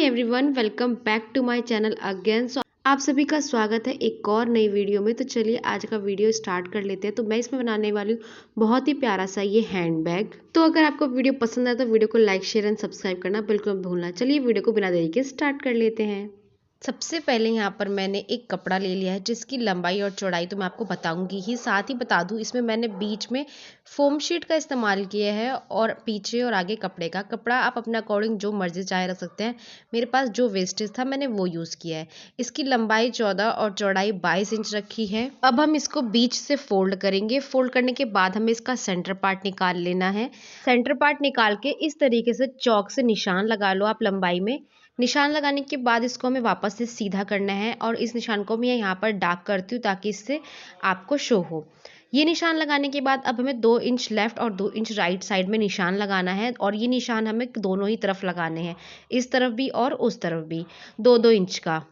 Everyone, welcome back to my channel again. आप सभी का स्वागत है एक और नई वीडियो में। तो चलिए आज का वीडियो स्टार्ट कर लेते हैं। तो मैं इसमें बनाने वाली हूँ बहुत ही प्यारा सा ये हैंड बैग। तो अगर आपको वीडियो पसंद आए तो वीडियो को लाइक शेयर एंड सब्सक्राइब करना बिल्कुल मत भूलना। चलिए वीडियो को बिना देरी के स्टार्ट कर लेते हैं। सबसे पहले यहाँ पर मैंने एक कपड़ा ले लिया है जिसकी लंबाई और चौड़ाई तो मैं आपको बताऊंगी ही, साथ ही बता दूं इसमें मैंने बीच में फोम शीट का इस्तेमाल किया है और पीछे और आगे कपड़े का। कपड़ा आप अपने अकॉर्डिंग जो मर्जी चाहे रख सकते हैं। मेरे पास जो वेस्टेज था मैंने वो यूज़ किया है। इसकी लंबाई 14 और चौड़ाई 22 इंच रखी है। अब हम इसको बीच से फोल्ड करेंगे। फोल्ड करने के बाद हमें इसका सेंटर पार्ट निकाल लेना है। सेंटर पार्ट निकाल के इस तरीके से चौक से निशान लगा लो आप लंबाई में। निशान लगाने के बाद इसको हमें वापस से सीधा करना है और इस निशान को मैं यहाँ पर डार्क करती हूँ ताकि इससे आपको शो हो। ये निशान लगाने के बाद अब हमें 2 इंच लेफ्ट और 2 इंच राइट साइड में निशान लगाना है और ये निशान हमें दोनों ही तरफ लगाने हैं, इस तरफ भी और उस तरफ भी 2-2 इंच का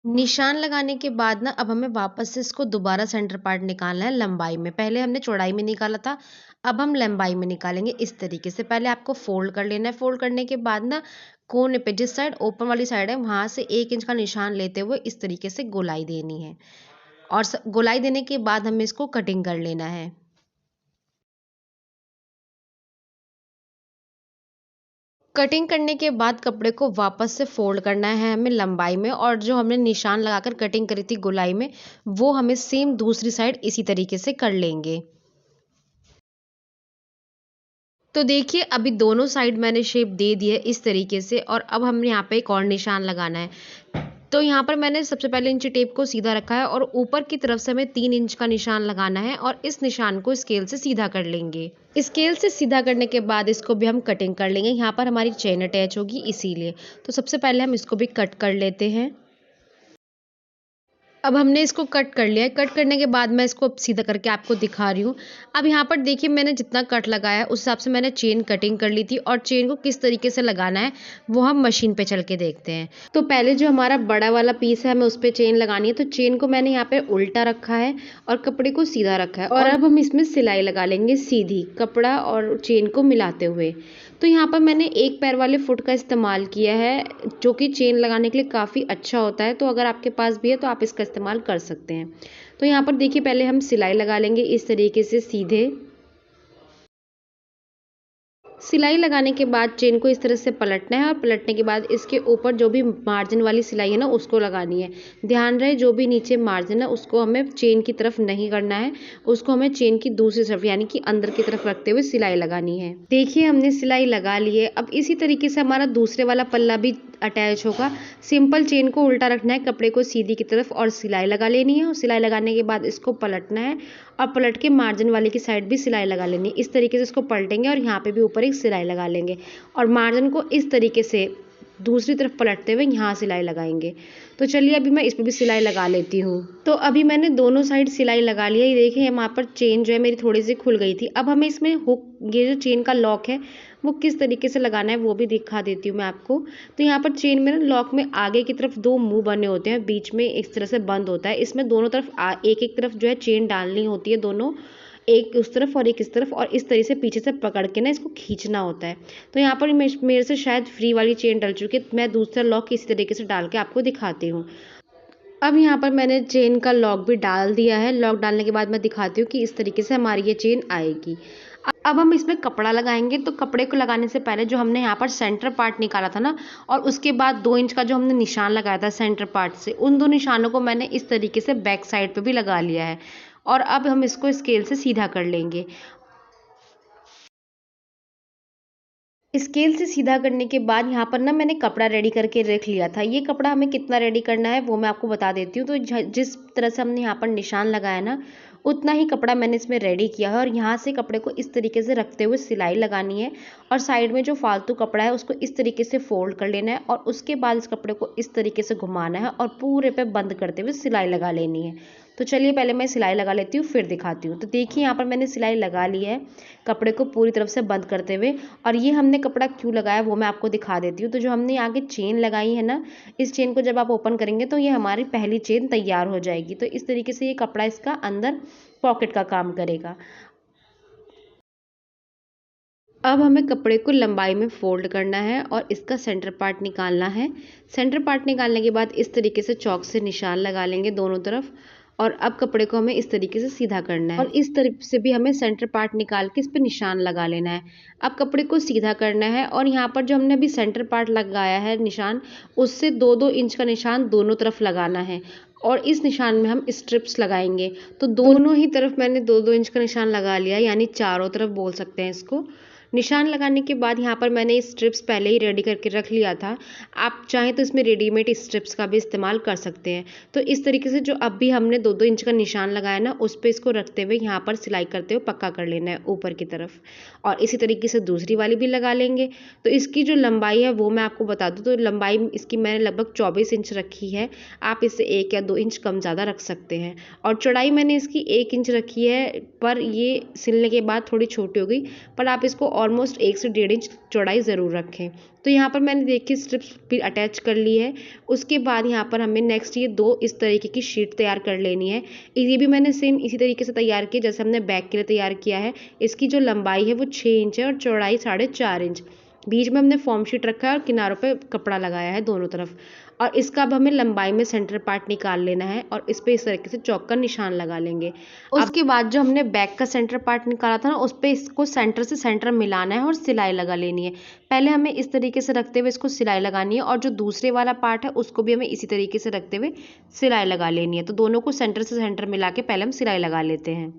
निशान लगाने के बाद ना अब हमें वापस से इसको दोबारा सेंटर पार्ट निकालना है लंबाई में। पहले हमने चौड़ाई में निकाला था, अब हम लंबाई में निकालेंगे। इस तरीके से पहले आपको फोल्ड कर लेना है। फोल्ड करने के बाद ना कोने पे जिस साइड ओपन वाली साइड है वहां से 1 इंच का निशान लेते हुए इस तरीके से गोलाई देनी है और गोलाई देने के बाद हमें इसको कटिंग कर लेना है। कटिंग करने के बाद कपड़े को वापस से फोल्ड करना है हमें लंबाई में और जो हमने निशान लगाकर कटिंग करी थी गोलाई में वो हमें सेम दूसरी साइड इसी तरीके से कर लेंगे। तो देखिए अभी दोनों साइड मैंने शेप दे दी है इस तरीके से और अब हमने यहाँ पे एक और निशान लगाना है। तो यहाँ पर मैंने सबसे पहले इंची टेप को सीधा रखा है और ऊपर की तरफ से हमें 3 इंच का निशान लगाना है और इस निशान को स्केल से सीधा कर लेंगे। स्केल से सीधा करने के बाद इसको भी हम कटिंग कर लेंगे। यहाँ पर हमारी चेन अटैच होगी इसीलिए। तो सबसे पहले हम इसको भी कट कर लेते हैं। अब हमने इसको कट कर लिया है। कट करने के बाद मैं इसको सीधा करके आपको दिखा रही हूँ। अब यहाँ पर देखिए मैंने जितना कट लगाया है उस हिसाब से मैंने चेन कटिंग कर ली थी और चेन को किस तरीके से लगाना है वो हम मशीन पे चल के देखते हैं। तो पहले जो हमारा बड़ा वाला पीस है हमें उस पर चेन लगानी है। तो चेन को मैंने यहाँ पे उल्टा रखा है और कपड़े को सीधा रखा है और अब हम इसमें सिलाई लगा लेंगे सीधी, कपड़ा और चेन को मिलाते हुए। तो यहाँ पर मैंने एक पैर वाले फुट का इस्तेमाल किया है जो कि चेन लगाने के लिए काफ़ी अच्छा होता है। तो अगर आपके पास भी है तो आप इसका इस्तेमाल कर सकते हैं। तो यहाँ पर देखिए पहले हम सिलाई लगा लेंगे इस तरीके से सीधे। सिलाई लगाने के बाद चेन को इस तरह से पलटना है और पलटने के बाद इसके ऊपर जो भी मार्जिन वाली सिलाई है ना उसको लगानी है। ध्यान रहे जो भी नीचे मार्जिन है उसको हमें चेन की तरफ नहीं करना है, उसको हमें चेन की दूसरी तरफ यानी कि अंदर की तरफ रखते हुए सिलाई लगानी है। देखिए हमने सिलाई लगा ली है। अब इसी तरीके से हमारा दूसरे वाला पल्ला भी अटैच होगा। सिंपल चेन को उल्टा रखना है, कपड़े को सीधी की तरफ और सिलाई लगा लेनी है और सिलाई लगाने के बाद इसको पलटना है और पलट के मार्जिन वाले की साइड भी सिलाई लगा लेनी है। इस तरीके से इसको पलटेंगे और यहाँ पे भी ऊपर एक सिलाई लगा लेंगे और मार्जिन को इस तरीके से दूसरी तरफ पलटते हुए यहाँ सिलाई लगाएंगे। तो चलिए अभी मैं इस पर भी सिलाई लगा लेती हूँ। तो अभी मैंने दोनों साइड सिलाई लगा लिया। ये देखिए वहाँ पर चेन जो है मेरी थोड़ी सी खुल गई थी। अब हमें इसमें हुक, ये जो चेन का लॉक है वो किस तरीके से लगाना है वो भी दिखा देती हूँ मैं आपको। तो यहाँ पर चेन में ना लॉक में आगे की तरफ 2 मुंह बने होते हैं, बीच में इस तरह से बंद होता है। इसमें दोनों तरफ एक एक तरफ जो है चेन डालनी होती है, दोनों एक उस तरफ और एक इस तरफ और इस तरीके से पीछे से पकड़ के ना इसको खींचना होता है। तो यहाँ पर मेरे से शायद फ्री वाली चेन डल चुकी है। मैं दूसरा लॉक इसी तरीके से डाल के आपको दिखाती हूँ। अब यहाँ पर मैंने चेन का लॉक भी डाल दिया है। लॉक डालने के बाद मैं दिखाती हूँ कि इस तरीके से हमारी ये चेन आएगी। अब हम इसमें कपड़ा लगाएंगे। तो कपड़े को लगाने से पहले जो हमने यहाँ पर सेंटर पार्ट निकाला था ना और उसके बाद 2 इंच का जो हमने निशान लगाया था सेंटर पार्ट से, उन 2 निशानों को मैंने इस तरीके से बैक साइड पे भी लगा लिया है और अब हम इसको स्केल से सीधा कर लेंगे। स्केल से सीधा करने के बाद यहाँ पर ना मैंने कपड़ा रेडी करके रख लिया था। ये कपड़ा हमें कितना रेडी करना है वो मैं आपको बता देती हूँ। तो जिस तरह से हमने यहाँ पर निशान लगाया ना उतना ही कपड़ा मैंने इसमें रेडी किया है और यहाँ से कपड़े को इस तरीके से रखते हुए सिलाई लगानी है और साइड में जो फालतू कपड़ा है उसको इस तरीके से फोल्ड कर लेना है और उसके बाद इस कपड़े को इस तरीके से घुमाना है और पूरे पे बंद करते हुए सिलाई लगा लेनी है। तो चलिए पहले मैं सिलाई लगा लेती हूँ फिर दिखाती हूँ। तो देखिए यहाँ पर मैंने सिलाई लगा ली है कपड़े को पूरी तरफ से बंद करते हुए और ये हमने कपड़ा क्यों लगाया वो मैं आपको दिखा देती हूँ। तो जो हमने आगे चेन लगाई है ना, इस चेन को जब आप ओपन करेंगे तो ये हमारी पहली चेन तैयार हो जाएगी। तो इस तरीके से ये कपड़ा इसका अंदर पॉकेट का काम करेगा। अब हमें कपड़े को लंबाई में फ़ोल्ड करना है और इसका सेंटर पार्ट निकालना है। सेंटर पार्ट निकालने के बाद इस तरीके से चॉक से निशान लगा लेंगे दोनों तरफ और अब कपड़े को हमें इस तरीके से सीधा करना है और इस तरीके से भी हमें सेंटर पार्ट निकाल के इस पे निशान लगा लेना है। अब कपड़े को सीधा करना है और यहाँ पर जो हमने अभी सेंटर पार्ट लगाया है निशान, उससे 2-2 इंच का निशान दोनों तरफ लगाना है और इस निशान में हम स्ट्रिप्स लगाएंगे। तो दोनों ही तरफ मैंने 2-2 इंच का निशान लगा लिया, यानी चारों तरफ बोल सकते हैं इसको। निशान लगाने के बाद यहाँ पर मैंने स्ट्रिप्स पहले ही रेडी करके रख लिया था। आप चाहें तो इसमें रेडीमेड स्ट्रिप्स का भी इस्तेमाल कर सकते हैं। तो इस तरीके से जो अब भी हमने 2-2 इंच का निशान लगाया ना, उस पे इसको रखते हुए यहाँ पर सिलाई करते हुए पक्का कर लेना है ऊपर की तरफ और इसी तरीके से दूसरी वाली भी लगा लेंगे। तो इसकी जो लंबाई है वो मैं आपको बता दूँ, तो लंबाई इसकी मैंने लगभग 24 इंच रखी है। आप इससे 1 या 2 इंच कम ज़्यादा रख सकते हैं और चौड़ाई मैंने इसकी 1 इंच रखी है, पर ये सिलने के बाद थोड़ी छोटी हो गई, पर आप इसको ऑलमोस्ट 1 से 1.5 इंच चौड़ाई ज़रूर रखें। तो यहाँ पर मैंने देखिए स्ट्रिप्स भी अटैच कर ली है। उसके बाद यहाँ पर हमें नेक्स्ट ये 2 इस तरीके की शीट तैयार कर लेनी है। ये भी मैंने सेम इसी तरीके से तैयार की जैसे हमने बैक के लिए तैयार किया है। इसकी जो लंबाई है वो 6 इंच है और चौड़ाई 4.5 इंच। बीच में हमने फॉर्म शीट रखा है और किनारों पे कपड़ा लगाया है दोनों तरफ और इसका अब हमें लंबाई में सेंटर पार्ट निकाल लेना है और इस पे इस तरीके से चौक का निशान लगा लेंगे। उसके बाद जो हमने बैक का सेंटर पार्ट निकाला था ना, उस पे इसको सेंटर से सेंटर मिलाना है और सिलाई लगा लेनी है। पहले हमें इस तरीके से रखते हुए इसको सिलाई लगानी है और जो दूसरे वाला पार्ट है उसको भी हमें इसी तरीके से रखते हुए सिलाई लगा लेनी है। तो दोनों को सेंटर से सेंटर मिला के पहले हम सिलाई लगा लेते हैं।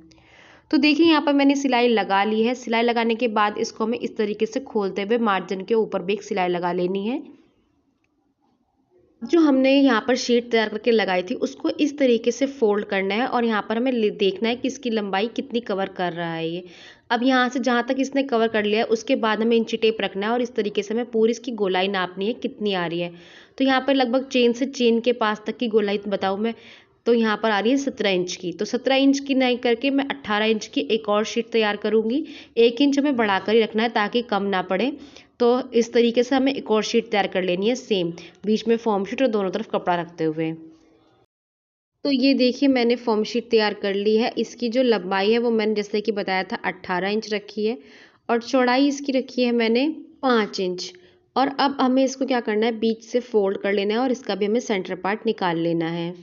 तो देखिए यहाँ पर मैंने सिलाई लगा ली है। सिलाई लगाने के बाद इसको हमें इस तरीके से खोलते हुए मार्जिन के ऊपर भी एक सिलाई लगा लेनी है। जो हमने यहाँ पर शीट तैयार करके लगाई थी उसको इस तरीके से फोल्ड करना है और यहाँ पर हमें देखना है कि इसकी लंबाई कितनी कवर कर रहा है ये। अब यहाँ से जहाँ तक इसने कवर कर लिया है उसके बाद हमें इंची टेप रखना है और इस तरीके से हमें पूरी इसकी गोलाई नापनी है कितनी आ रही है। तो यहाँ पर लगभग चेन से चेन के पास तक की गोलाई बताऊँ मैं, तो यहाँ पर आ रही है 17 इंच की। तो 17 इंच की नहीं करके मैं 18 इंच की एक और शीट तैयार करूँगी। 1 इंच हमें बढ़ाकर ही रखना है ताकि कम ना पड़े। तो इस तरीके से हमें एक और शीट तैयार कर लेनी है सेम, बीच में फॉर्म शीट और दोनों तरफ कपड़ा रखते हुए। तो ये देखिए मैंने फॉर्म शीट तैयार कर ली है। इसकी जो लंबाई है वो मैंने जैसे कि बताया था 18 इंच रखी है और चौड़ाई इसकी रखी है मैंने 5 इंच। और अब हमें इसको क्या करना है, बीच से फोल्ड कर लेना है और इसका भी हमें सेंटर पार्ट निकाल लेना है।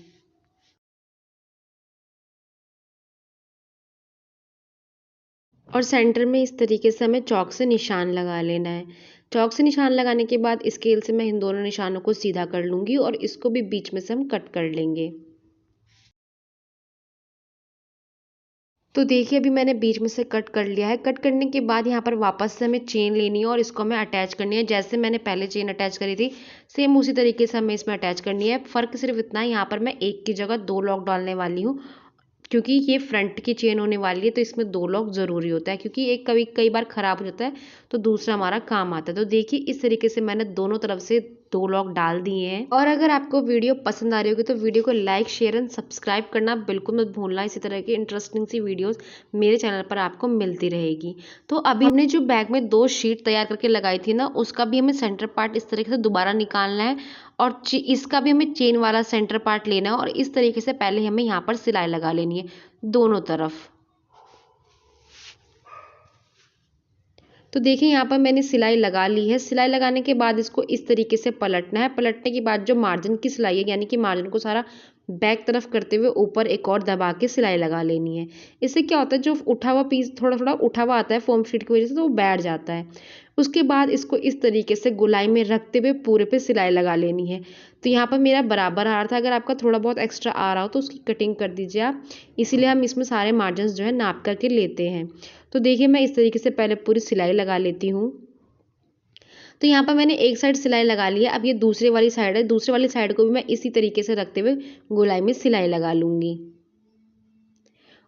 और सेंटर में इस तरीके से हमें चॉक से निशान लगा लेना है। चॉक से निशान लगाने के बाद स्केल से मैं इन दोनों निशानों को सीधा कर लूँगी और इसको भी बीच में से हम कट कर लेंगे। तो देखिए अभी मैंने बीच में से कट कर लिया है। कट करने के बाद यहाँ पर वापस से हमें चेन लेनी है और इसको हमें अटैच करनी है। जैसे मैंने पहले चेन अटैच करी थी सेम उसी तरीके से हमें इसमें अटैच करनी है। फ़र्क सिर्फ इतना है, यहाँ पर मैं एक की जगह 2 लॉक डालने वाली हूँ क्योंकि ये फ्रंट की चेन होने वाली है, तो इसमें 2 लॉक ज़रूरी होता है क्योंकि एक कई बार ख़राब हो जाता है तो दूसरा हमारा काम आता है। तो देखिए इस तरीके से मैंने दोनों तरफ से 2 लॉक डाल दिए हैं। और अगर आपको वीडियो पसंद आ रही होगी तो वीडियो को लाइक शेयर एंड सब्सक्राइब करना बिल्कुल मत भूलना। इसी तरह की इंटरेस्टिंग सी वीडियोस मेरे चैनल पर आपको मिलती रहेगी। तो अभी हमने जो बैग में 2 शीट तैयार करके लगाई थी ना, उसका भी हमें सेंटर पार्ट इस तरीके से दोबारा निकालना है और इसका भी हमें चेन वाला सेंटर पार्ट लेना है और इस तरीके से पहले हमें यहाँ पर सिलाई लगा लेनी है दोनों तरफ। तो देखिए यहाँ पर मैंने सिलाई लगा ली है। सिलाई लगाने के बाद इसको इस तरीके से पलटना है। पलटने के बाद जो मार्जिन की सिलाई है, यानी कि मार्जिन को सारा बैक तरफ करते हुए ऊपर एक और दबा के सिलाई लगा लेनी है। इससे क्या होता है, जो उठा हुआ पीस थोड़ा थोड़ा उठा हुआ आता है फॉर्म शीट की वजह से, तो वो बैठ जाता है। उसके बाद इसको इस तरीके से गोलाई में रखते हुए पूरे पे सिलाई लगा लेनी है। तो यहाँ पर मेरा बराबर आ रहा था, अगर आपका थोड़ा बहुत एक्स्ट्रा आ रहा हो तो उसकी कटिंग कर दीजिए आप। इसीलिए हम इसमें सारे मार्जिन जो है नाप करके लेते हैं। तो देखिए मैं इस तरीके से पहले पूरी सिलाई लगा लेती हूँ। तो यहाँ पर मैंने एक साइड सिलाई लगा ली है। अब ये दूसरे वाली साइड है, दूसरे वाली साइड को भी मैं इसी तरीके से रखते हुए गोलाई में सिलाई लगा लूँगी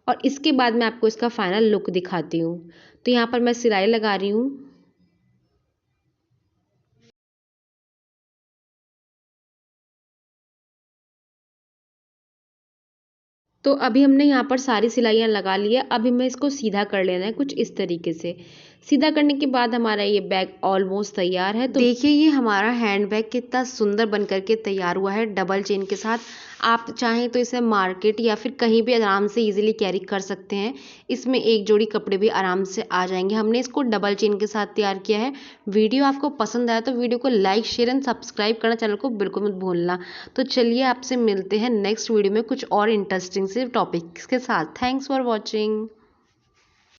और इसके बाद मैं आपको इसका फाइनल लुक दिखाती हूँ। तो यहाँ पर मैं सिलाई लगा रही हूँ। तो अभी हमने यहाँ पर सारी सिलाइयाँ लगा ली है। अभी हमें इसको सीधा कर लेना है कुछ इस तरीके से। सीधा करने के बाद हमारा ये बैग ऑलमोस्ट तैयार है। तो देखिए ये हमारा हैंड बैग कितना सुंदर बन करके तैयार हुआ है डबल चेन के साथ। आप चाहें तो इसे मार्केट या फिर कहीं भी आराम से इजीली कैरी कर सकते हैं। इसमें एक जोड़ी कपड़े भी आराम से आ जाएंगे। हमने इसको डबल चेन के साथ तैयार किया है। वीडियो आपको पसंद आया तो वीडियो को लाइक शेयर एंड सब्सक्राइब करना, चैनल को बिल्कुल मत भूलना। तो चलिए आपसे मिलते हैं नेक्स्ट वीडियो में कुछ और इंटरेस्टिंग से टॉपिक्स के साथ। Thanks for watching.